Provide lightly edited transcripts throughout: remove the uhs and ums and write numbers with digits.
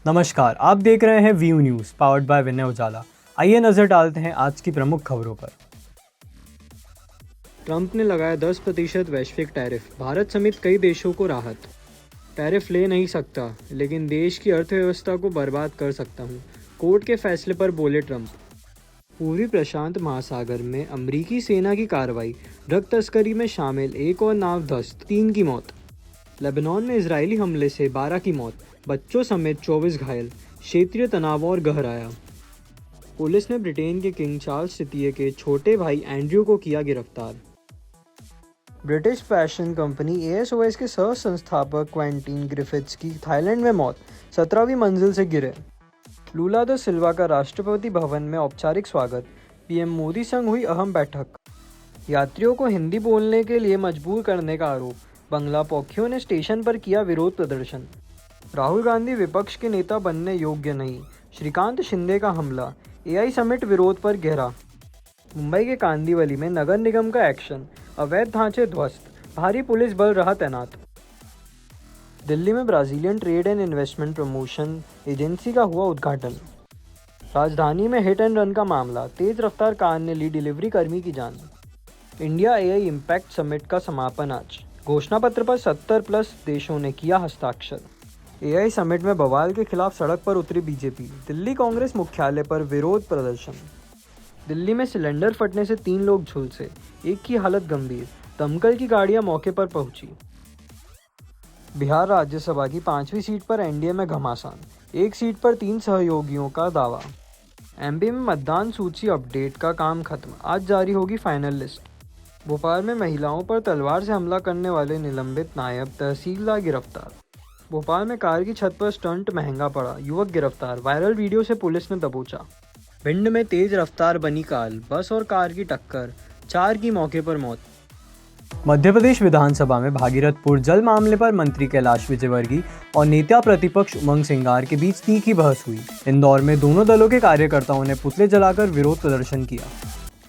नमस्कार, आप देख रहे हैं व्यू न्यूज़ पावर्ड बाय विनय उजाला। आइए नजर डालते हैं आज की प्रमुख खबरों पर। ट्रंप ने लगाया 10% वैश्विक टैरिफ, भारत समेत कई देशों को राहत। टैरिफ ले नहीं सकता, लेकिन देश की अर्थव्यवस्था को बर्बाद कर सकता हूँ, कोर्ट के फैसले पर बोले ट्रंप। पूर्वी प्रशांत महासागर में अमेरिकी सेना की कार्रवाई, ड्रग तस्करी में शामिल एक और नाव ध्वस्त, 3 की मौत। लेबनान में इजरायली हमले से 12 की मौत, बच्चों समेत 24 घायल, क्षेत्रीय तनाव और गहराया। पुलिस ने ब्रिटेन के किंग चार्ल्स तृतीय के छोटे भाई एंड्रयू को किया गिरफ्तार। ब्रिटिश फैशन कंपनी ASOS के सह संस्थापक क्वेंटीन ग्रिफिथ्स की थाईलैंड में मौत, 17वीं मंजिल से गिरे। लूला दा सिल्वा का राष्ट्रपति भवन में औपचारिक स्वागत, PM मोदी संग हुई अहम बैठक। यात्रियों को हिंदी बोलने के लिए मजबूर करने का आरोप, बंगला पोखियों ने स्टेशन पर किया विरोध प्रदर्शन। राहुल गांधी विपक्ष के नेता बनने योग्य नहीं, श्रीकांत शिंदे का हमला, AI समिट विरोध पर गहरा। मुंबई के कांदिवली में नगर निगम का एक्शन, अवैध ढांचे ध्वस्त, भारी पुलिस बल रहा तैनात। दिल्ली में Brazilian trade and investment promotion agency का हुआ उद्घाटन। राजधानी में हिट एंड रन का मामला, तेज रफ्तार कार ने ली डिलीवरी कर्मी की जान। इंडिया AI इम्पैक्ट समिट का समापन आज, घोषणा पत्र पर 70+ देशों ने किया हस्ताक्षर। AI समिट में बवाल के खिलाफ सड़क पर उतरी बीजेपी, दिल्ली कांग्रेस मुख्यालय पर विरोध प्रदर्शन। दिल्ली में सिलेंडर फटने से 3 लोग झुलसे, एक की हालत गंभीर, दमकल की गाड़ियां मौके पर पहुंची। बिहार राज्यसभा की 5वीं सीट पर NDA में घमासान, एक सीट पर 3 सहयोगियों का दावा। MP में मतदान सूची अपडेट का काम खत्म, आज जारी होगी फाइनल लिस्ट। भोपाल में महिलाओं पर तलवार से हमला करने वाले निलंबित नायब तहसीलदार गिरफ्तार। भोपाल में कार की छत पर स्टंट महंगा पड़ा, युवक गिरफ्तार, वायरल वीडियो से पुलिस ने दबोचा। भिंड में तेज रफ्तार बनी कार, बस और कार की टक्कर, 4 की मौके पर मौत। मध्य प्रदेश विधानसभा में भागीरथपुर जल मामले पर मंत्री कैलाश विजयवर्गीय और नेता प्रतिपक्ष उमंग सिंगार के बीच तीखी बहस हुई। इंदौर में दोनों दलों के कार्यकर्ताओं ने पुतले जलाकर विरोध प्रदर्शन किया।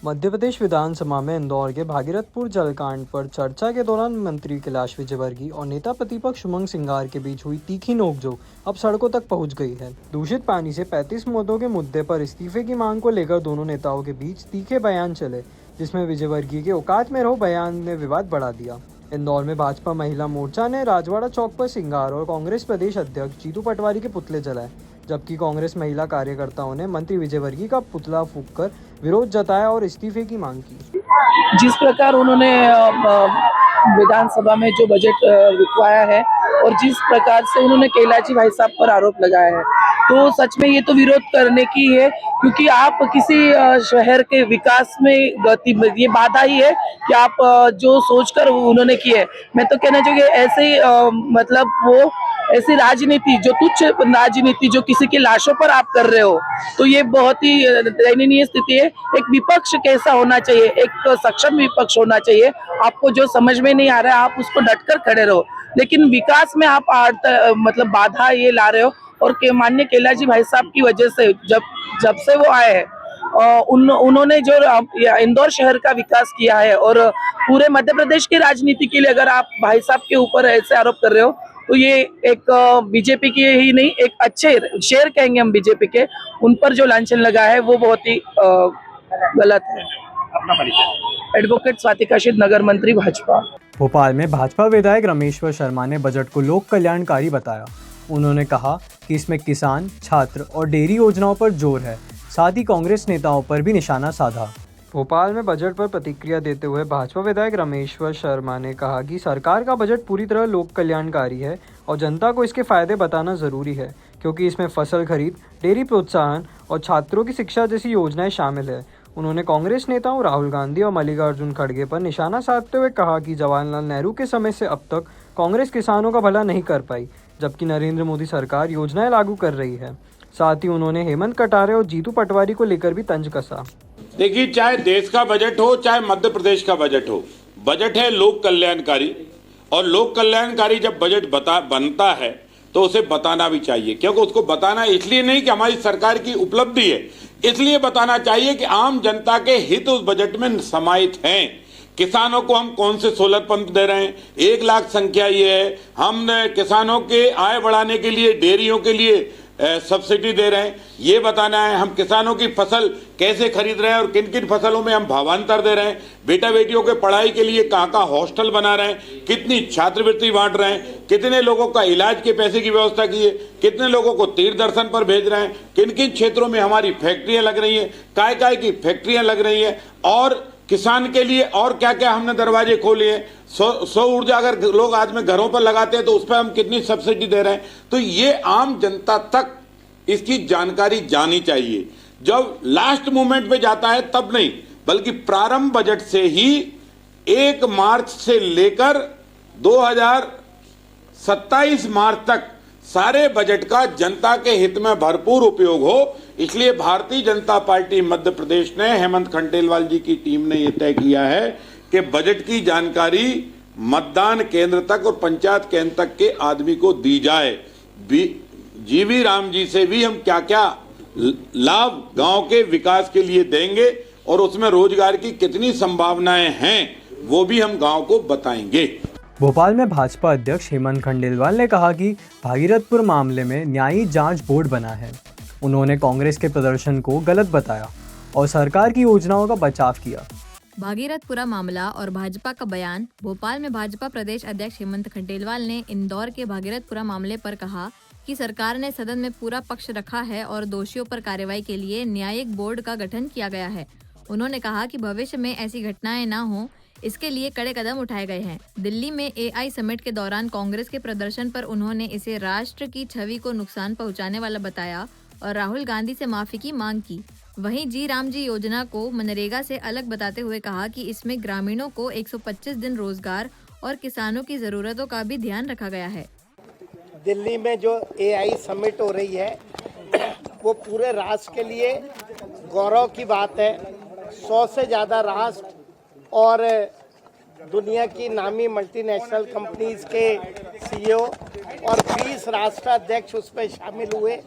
मध्य प्रदेश विधानसभा में इंदौर के भागीरथपुर जलकांड पर चर्चा के दौरान मंत्री कैलाश विजयवर्गीय और नेता प्रतिपक्ष उमंग सिंगार के बीच हुई तीखी नोकझोंक अब सड़कों तक पहुंच गई है। दूषित पानी से 35 मौतों के मुद्दे पर इस्तीफे की मांग को लेकर दोनों नेताओं के बीच तीखे बयान चले, जिसमें विजयवर्गीय के औकात में रहो बयान ने विवाद बढ़ा दिया। इंदौर में भाजपा महिला मोर्चा ने राजवाड़ा चौक पर सिंगार और कांग्रेस प्रदेश अध्यक्ष जीतू पटवारी के पुतले जलाए, जबकि कांग्रेस महिला कार्यकर्ताओं ने मंत्री विजयवर्गीय का पुतला फूंककर विरोध जताया और इस्तीफे की मांग की। जिस प्रकार उन्होंने विधानसभा में जो बजट रुकवाया है और जिस प्रकार से उन्होंने कैलाशी भाई साहब पर आरोप लगाया है, तो सच में ये तो विरोध करने की है, क्योंकि आप किसी शहर के विकास में ये बाधा ही है कि आप जो सोचकर उन्होंने की है। मैं तो कहना चाहिए ऐसे मतलब वो ऐसी राजनीति जो तुच्छ राजनीति जो किसी की लाशों पर आप कर रहे हो, तो ये बहुत ही दयनीय स्थिति है। एक विपक्ष कैसा होना चाहिए, एक सक्षम विपक्ष होना चाहिए। आपको जो समझ में नहीं आ रहा है आप उसको डटकर खड़े रहो, लेकिन विकास में आप मतलब बाधा ये ला रहे हो। और माननीय कैलाश भाई साहब की वजह से जब से वो आए हैं उन्होंने जो इंदौर शहर का विकास किया है और पूरे मध्य प्रदेश की राजनीति के लिए अगर आप भाई साहब के ऊपर ऐसे आरोप कर रहे हो, तो ये एक बीजेपी की ही नहीं, एक अच्छे शेर कहेंगे हम बीजेपी के, उन पर जो लांछन लगा है वो बहुत ही गलत है। अपना परिचय। एडवोकेट स्वाति काशिद, नगर मंत्री भाजपा। भोपाल में भाजपा विधायक रमेश्वर शर्मा ने बजट को लोक कल्याणकारी बताया। उन्होंने कहा कि इसमें किसान, छात्र और डेयरी योजनाओं पर जोर है, साथ ही कांग्रेस नेताओं पर भी निशाना साधा। भोपाल में बजट पर प्रतिक्रिया देते हुए भाजपा विधायक रमेश्वर शर्मा ने कहा कि सरकार का बजट पूरी तरह लोक कल्याणकारी है और जनता को इसके फायदे बताना जरूरी है, क्योंकि इसमें फसल खरीद, डेयरी प्रोत्साहन और छात्रों की शिक्षा जैसी योजनाएं शामिल है। उन्होंने कांग्रेस नेताओं राहुल गांधी और मल्लिकार्जुन खड़गे पर निशाना साधते हुए कहा कि जवाहरलाल नेहरू के समय से अब तक कांग्रेस किसानों का भला नहीं कर पाई, जबकि नरेंद्र मोदी सरकार योजनाएं लागू कर रही है। साथ ही उन्होंने हेमंत कटारे और जीतू पटवारी को लेकर भी तंज कसा। देखिए, चाहे देश का बजट हो चाहे मध्य प्रदेश का बजट हो, बजट है लोक कल्याणकारी, और लोक कल्याणकारी जब बजट बनता है तो उसे बताना भी चाहिए, क्योंकि उसको बताना इसलिए नहीं कि हमारी सरकार की उपलब्धि है, इसलिए बताना चाहिए कि आम जनता के हित उस बजट में समाहित हैं। किसानों को हम कौन से सोलर पंप दे रहे हैं, 1 लाख संख्या ये है। हमने किसानों के आय बढ़ाने के लिए, डेयरियों के लिए सब्सिडी दे रहे हैं, ये बताना है। हम किसानों की फसल कैसे खरीद रहे हैं और किन किन फसलों में हम भावांतर दे रहे हैं, बेटा बेटियों के पढ़ाई के लिए कहाँ कहाँ हॉस्टल बना रहे हैं, कितनी छात्रवृत्ति बांट रहे हैं, कितने लोगों का इलाज के पैसे की व्यवस्था की है, कितने लोगों को तीर्थ दर्शन पर भेज रहे हैं, किन किन क्षेत्रों में हमारी फैक्ट्रियां लग रही हैं, काय की फैक्ट्रियां लग रही हैं, और किसान के लिए और क्या क्या हमने दरवाजे खोले हैं। सौ ऊर्जा अगर लोग आज में घरों पर लगाते हैं तो उस पर हम कितनी सब्सिडी दे रहे हैं। तो ये आम जनता तक इसकी जानकारी जानी चाहिए। जब लास्ट मोमेंट पे जाता है तब नहीं, बल्कि प्रारंभ बजट से ही 1 मार्च से लेकर 2027 मार्च तक सारे बजट का जनता के हित में भरपूर उपयोग हो, इसलिए भारतीय जनता पार्टी मध्य प्रदेश ने हेमंत खंडेलवाल जी की टीम ने यह तय किया है कि बजट की जानकारी मतदान केंद्र तक और पंचायत केंद्र तक के आदमी को दी जाए। जीवी राम जी से भी हम क्या क्या लाभ गांव के विकास के लिए देंगे और उसमें रोजगार की कितनी संभावनाएं हैं वो भी हम गांव को बताएंगे। भोपाल में भाजपा अध्यक्ष हेमंत खंडेलवाल ने कहा कि भागीरथपुर मामले में न्यायिक जांच बोर्ड बना है। उन्होंने कांग्रेस के प्रदर्शन को गलत बताया और सरकार की योजनाओं का बचाव किया। भागीरथपुरा मामला और भाजपा का बयान। भोपाल में भाजपा प्रदेश अध्यक्ष हेमंत खंडेलवाल ने इंदौर के भागीरथपुरा मामले पर कहा कि सरकार ने सदन में पूरा पक्ष रखा है और दोषियों पर कार्रवाई के लिए न्यायिक बोर्ड का गठन किया गया है। उन्होंने कहा कि भविष्य में ऐसी घटनाएं न हों, इसके लिए कड़े कदम उठाए गए हैं। दिल्ली में AI समिट के दौरान कांग्रेस के प्रदर्शन पर उन्होंने इसे राष्ट्र की छवि को नुकसान पहुंचाने वाला बताया और राहुल गांधी से माफी की मांग की। वहीं जी राम जी योजना को मनरेगा से अलग बताते हुए कहा कि इसमें ग्रामीणों को 125 दिन रोजगार और किसानों की जरूरतों का भी ध्यान रखा गया है। दिल्ली में जो AI समिट हो रही है वो पूरे राष्ट्र के लिए गौरव की बात है। 100 से ज़्यादा राष्ट्र और दुनिया की नामी मल्टीनेशनल कंपनीज के CEO और 20 राष्ट्राध्यक्ष उसमें शामिल हुए।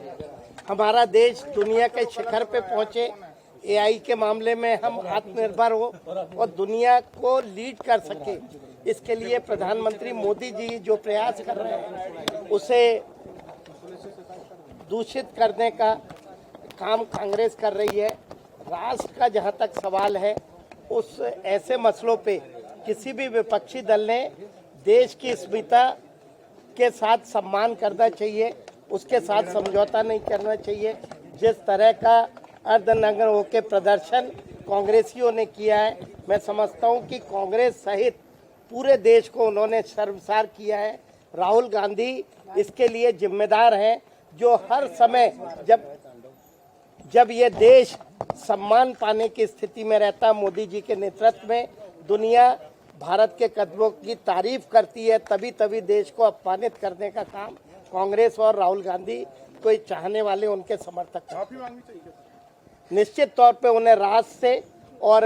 हमारा देश दुनिया के शिखर पे पहुंचे। AI के मामले में हम आत्मनिर्भर हो और दुनिया को लीड कर सके, इसके लिए प्रधानमंत्री मोदी जी जो प्रयास कर रहे हैं उसे दूषित करने का काम कांग्रेस कर रही है। राष्ट्र का जहां तक सवाल है, उस ऐसे मसलों पे किसी भी विपक्षी दल ने देश की अस्मिता के साथ सम्मान करना चाहिए, उसके साथ समझौता नहीं करना चाहिए। जिस तरह का अर्धनग्न होकर प्रदर्शन कांग्रेसियों ने किया है, मैं समझता हूं कि कांग्रेस सहित पूरे देश को उन्होंने शर्मसार किया है। राहुल गांधी इसके लिए जिम्मेदार हैं, जो हर समय जब ये देश सम्मान पाने की स्थिति में रहता, मोदी जी के नेतृत्व में दुनिया भारत के कदमों की तारीफ करती है, तभी देश को अपमानित करने का काम कांग्रेस और राहुल गांधी को चाहने वाले उनके समर्थक निश्चित तौर पे उन्हें राष्ट्र से और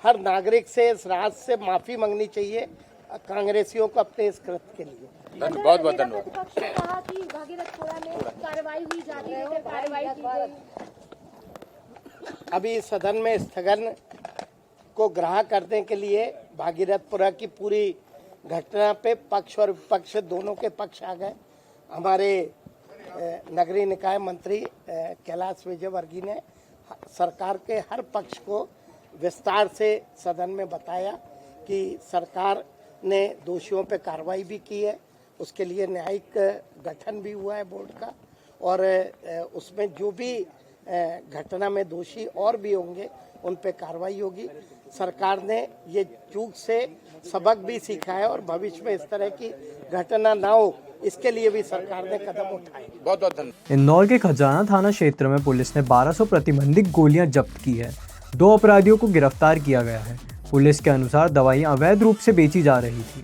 हर नागरिक से इस राष्ट्र से माफी मांगनी चाहिए कांग्रेसियों को अपने इस कृत्य के लिए। बहुत बहुत धन्यवाद। कहा कि भागीरथपुरा में कार्रवाई हुई जा रही है, कार्रवाई की गई। अभी सदन में स्थगन को ग्राह्य करने के लिए भागीरथपुरा की पूरी घटना पे पक्ष और विपक्ष दोनों के पक्ष आ गए। हमारे नगरीय निकाय मंत्री कैलाश विजयवर्गीय ने सरकार के हर पक्ष को विस्तार से सदन में बताया कि सरकार ने दोषियों पे कार्रवाई भी की है, उसके लिए न्यायिक गठन भी हुआ है बोर्ड का, और उसमें जो भी घटना में दोषी और भी होंगे उन पे कार्रवाई होगी। सरकार ने ये चूक से सबक भी सीखा है और भविष्य में इस तरह की घटना ना हो, इसके लिए भी सरकार ने कदम उठाए। बहुत बहुत धन्यवाद। इंदौर के खजाना थाना क्षेत्र में पुलिस ने 1200 प्रतिबंधित गोलियां जब्त की है। 2 अपराधियों को गिरफ्तार किया गया है। पुलिस के अनुसार दवाइयां अवैध रूप से बेची जा रही थी।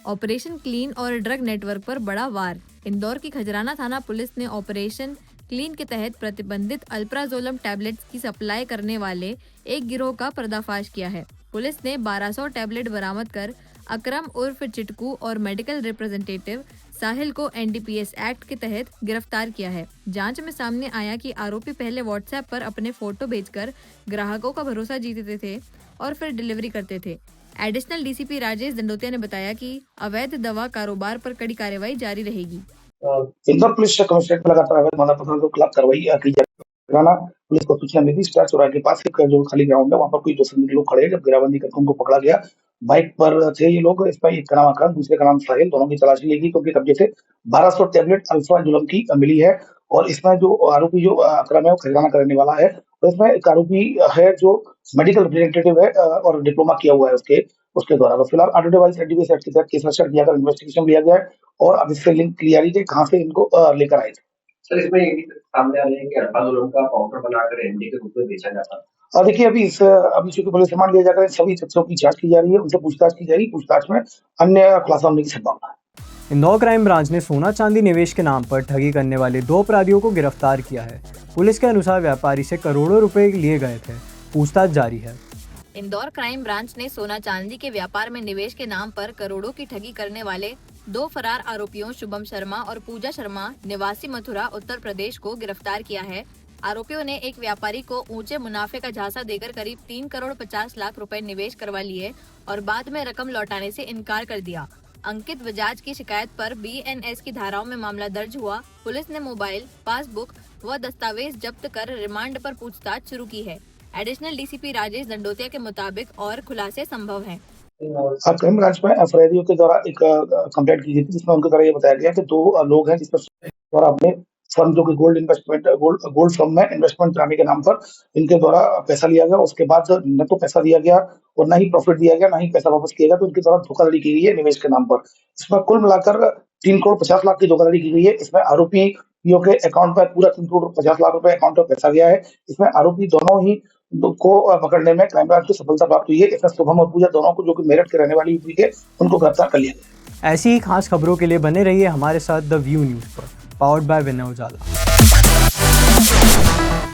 ऑपरेशन क्लीन और ड्रग नेटवर्क पर बड़ा वार। इंदौर की खजराना थाना पुलिस ने ऑपरेशन क्लीन के तहत प्रतिबंधित अल्प्राजोलम टैबलेट्स की सप्लाई करने वाले एक गिरोह का पर्दाफाश किया है। पुलिस ने 1200 टैबलेट बरामद कर अकरम उर्फ चिटकू और मेडिकल रिप्रेजेंटेटिव साहिल को NDPS एक्ट के तहत गिरफ्तार किया है। जांच में सामने आया कि आरोपी पहले व्हाट्सएप पर अपने फोटो भेजकर ग्राहकों का भरोसा जीतते थे और फिर डिलीवरी करते थे। एडिशनल DCP राजेश दंडोतिया ने बताया कि अवैध दवा कारोबार पर कड़ी कार्रवाई जारी रहेगी। इंदौर पुलिस कमिश्नरेट में लगातार अवैध मानव पत्थर के खिलाफ कार्रवाई की जा रही है। पुलिस को सूचना मिली स्टार चौराहे के पास एक जो खाली ग्राउंड है वहां पर कोई 2 संदिग्ध लोग खड़े हैं। जब घेराबंदी करके उनको पकड़ा गया, बाइक पर थे ये लोग। इसमें एक का नाम आक्रांत, दूसरे का नाम साहिल, दोनों की तलाशी ली गई क्योंकि कब्जे से 1200 टैबलेट अल्फा जुलम की मिली है। और इसमें जो आरोपी जो अकरम है वो खजाना करने वाला है। तो इसमें एक आरोपी है जो मेडिकल रिप्रेजेंटेटिव है और डिप्लोमा किया हुआ है उसके उसके द्वारा। तो फिलहाल आइडेंटिफाइड एडीबीएस एक्ट के तहत केस रजिस्टर किया गया, इन्वेस्टिगेशन लिया गया है और अब इससे लिंक क्लियर है कि कहाँ से इनको लेकर आए थे। सर, इसमें ये भी सामने आ रहा है कि अल्फा जुलम का पाउडर बनाकर एमडी के रूप में बेचा जाता है। और देखिए अभी चूंकि पुलिस रिमांड लिया जाकर सभी तथ्यों की जांच की जा रही है, उनसे पूछताछ की जाएगी। पूछताछ में अन्य खुलासा होने की संभावना है। इंदौर क्राइम ब्रांच ने सोना चांदी निवेश के नाम पर ठगी करने वाले 2 अपराधियों को गिरफ्तार किया है। पुलिस के अनुसार व्यापारी से करोड़ों रुपए लिए गए थे। पूछताछ जारी है। इंदौर क्राइम ब्रांच ने सोना चांदी के व्यापार में निवेश के नाम पर करोड़ों की ठगी करने वाले 2 फरार आरोपियों शुभम शर्मा और पूजा शर्मा निवासी मथुरा उत्तर प्रदेश को गिरफ्तार किया है। आरोपियों ने एक व्यापारी को ऊंचे मुनाफे का झांसा देकर करीब 3 करोड़ 50 लाख रुपए निवेश करवा लिए और बाद में रकम लौटाने से इनकार कर दिया। अंकित बजाज की शिकायत पर बीएनएस की धाराओं में मामला दर्ज हुआ। पुलिस ने मोबाइल, पासबुक व दस्तावेज जब्त कर रिमांड पर पूछताछ शुरू की है। एडिशनल डीसीपी राजेश दंडोतिया के मुताबिक और खुलासे संभव हैं। क्राइम ब्रांच में फरियादियों के द्वारा एक कंप्लेंट की गई थी जिसमें उनके द्वारा ये बताया गया कि 2 लोग हैं जिसमें द्वारा अपने फर्म जो कि गोल्ड फर्म में इन्वेस्टमेंट कराने के नाम पर इनके द्वारा पैसा लिया गया। उसके बाद न तो पैसा दिया गया और न ही प्रॉफिट दिया गया, न ही पैसा वापस किया गया। तो इनके द्वारा धोखाधड़ी की गई है निवेश के नाम पर। इसमें कुल मिलाकर 3 करोड़ 50 लाख की धोखाधड़ी की गई है। इसमें आरोपियों के अकाउंट पर पूरा 3 करोड़ 50 लाख रुपए अकाउंट में पैसा गया है। इसमें आरोपी दोनों ही को पकड़ने में क्राइम ब्रांच को सफलता प्राप्त हुई है। इसमें शुभम और पूजा दोनों को जो कि मेरठ के रहने वाली यूपी के उनको गिरफ्तार कर लिया गया। ऐसी ही खास खबरों के लिए बने रहिए हमारे साथ द व्यू न्यूज़ पर, पावर्ड बाय विनय उजाला।